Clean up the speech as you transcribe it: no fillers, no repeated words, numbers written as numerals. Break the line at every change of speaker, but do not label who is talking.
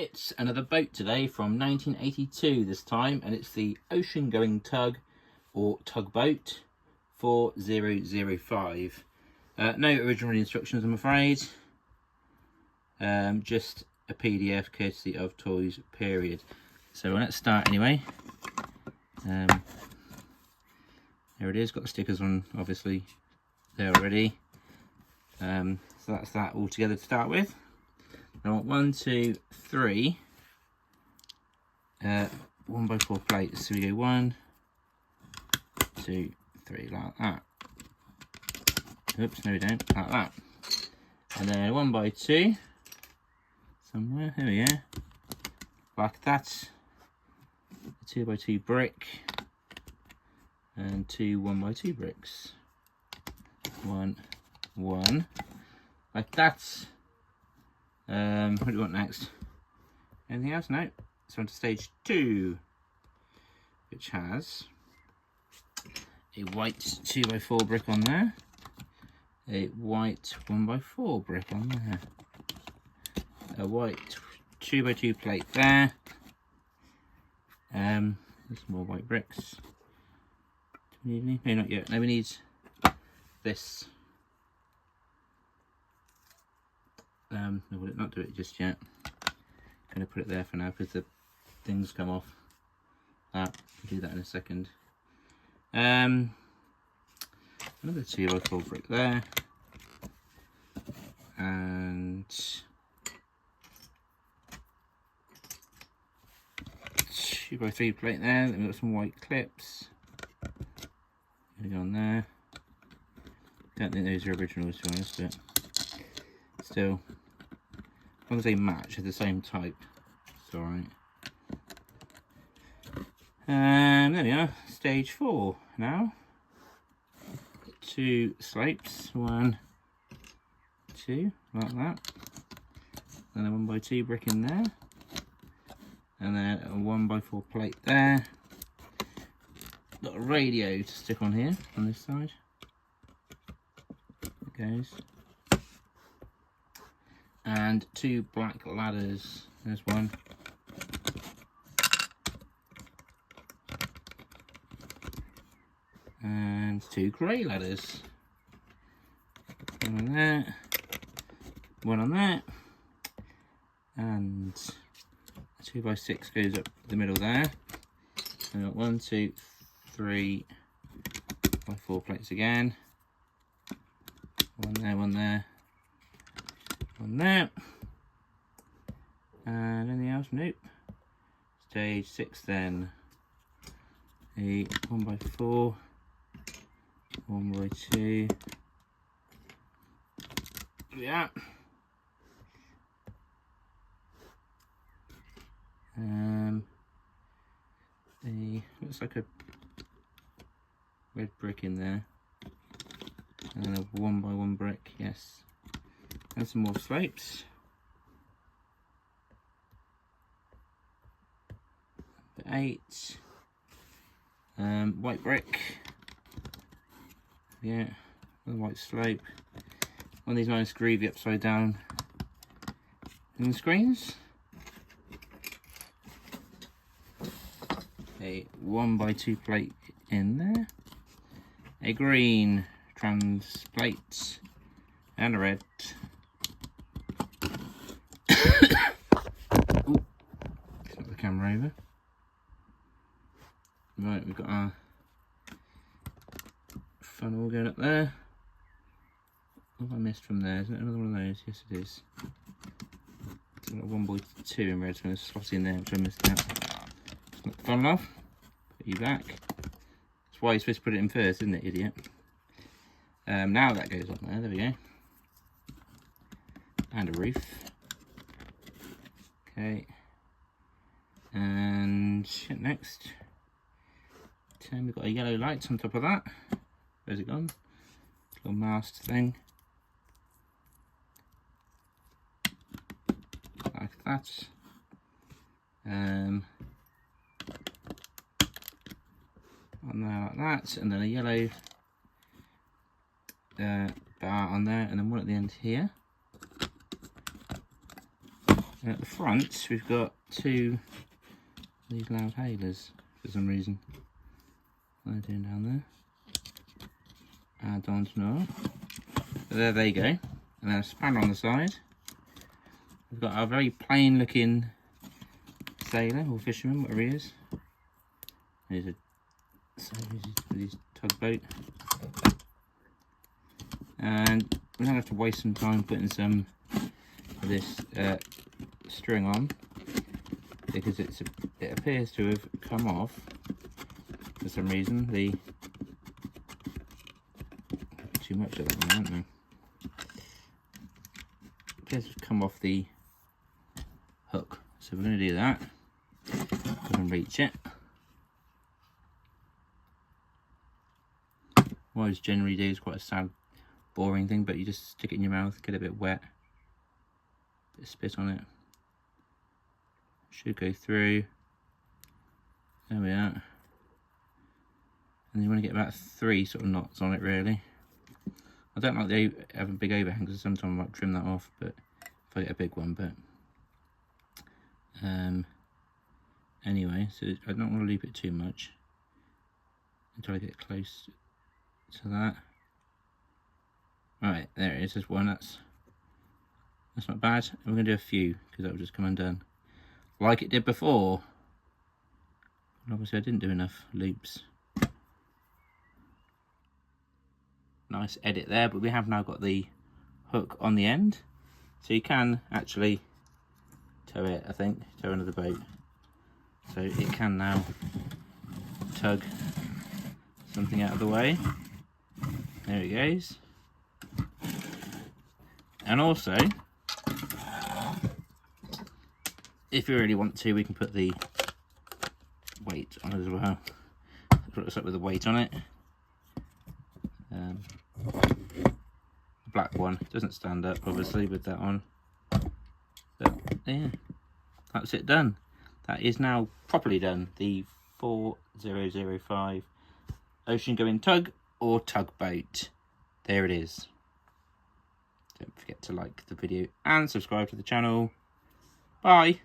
It's another boat today from 1982 this time, and it's the Ocean Going Tug or Tugboat 4005. No original instructions, I'm afraid. Just a PDF courtesy of Toys Period. So let's start anyway. There it is, got the stickers on obviously there already. So that's that all together to start with. I want 1, 2, 3 1x4 plates. So we go 1, 2, 3 like that. Oops, no we don't, like that. And then 1x2 somewhere, there we go, like that. A 2x2 brick and 2 1x2 bricks. 1, 1, like that. What do you want next? Anything else? No. So on to stage 2, which has a white 2x4 brick on there, a white 1x4 brick on there, a white 2x2 plate there. There's some more white bricks. Do we need any? No, not yet. No, we need this. No, we'll not do it just yet. I'm going to put it there for now because the things come off. We'll do that in a second. Another 2x4 brick there. And 2x3 plate there. Then we've got some white clips. Going on there. Don't think those are originals to be honest, but still. As long as they match, they're the same type, it's alright. And there we are, stage 4 now. 2 slopes, 1, 2, like that. Then a 1x2 brick in there. And then a 1x4 plate there. Got a radio to stick on here, on this side. It goes. And 2 black ladders. There's one. And 2 grey ladders. One on there. One on there. And 2x6 goes up the middle there. We've got 1, 2, 3 by 4 plates again. One there, one there. On there. And anything else? Nope. Stage 6 then. A 1x4, 1x2. Yeah. Looks like a red brick in there. And a 1x1 brick, yes. And some more slopes. Number 8. White brick. Yeah, a white slope. One of these nice groovy upside down in screens. A 1x2 plate in there. A green trans plate and a red. Flip the camera over. Right, we've got our funnel going up there. What have I missed from there? Isn't it another one of those? Yes, it is. It's got a 1x2 in red, so I'm going to slot in there, which I missed out. Knock the funnel off. Put you back. That's why you're supposed to put it in first, isn't it, idiot? Now that goes on there. There we go. And a roof. Okay. And next. Then we've got a yellow light on top of that. Where's it gone? Little mast thing. Like that. On there like that. And then a yellow bar on there. And then one at the end here. At the front, we've got two of these loud hailers for some reason. What are they doing down there? I don't know. But there they go. And then a spanner on the side. We've got our very plain looking sailor or fisherman, whatever he is. Here's a sailor with his tugboat. And we don't have to waste some time putting some of this string on, because it appears to have come off for some reason. Too much of that one, haven't we? Appears to have come off the hook, so we're going to do that. Go and reach it. What I generally do is quite a sad, boring thing, but you just stick it in your mouth, get it a bit wet, bit of spit on it. Should go through. There we are. And you want to get about 3 sort of knots on it, really. I don't like the having big overhang, because sometimes I might trim that off, but if I get a big one, but anyway, so I don't want to loop it too much until I get close to that. Right, there it is. There's one. That's not bad. And we're going to do a few, because that will just come undone like it did before. But obviously I didn't do enough loops. Nice edit there, but we have now got the hook on the end, so you can actually tow it, I think, tow another boat. So it can now tug something out of the way. There it goes. And also, if you really want to, we can put the weight on it as well. Put us up with the weight on it. The black one doesn't stand up, obviously, with that on. But yeah, that's it done. That is now properly done. The 4005 ocean going tug or tugboat. There it is. Don't forget to like the video and subscribe to the channel. Bye.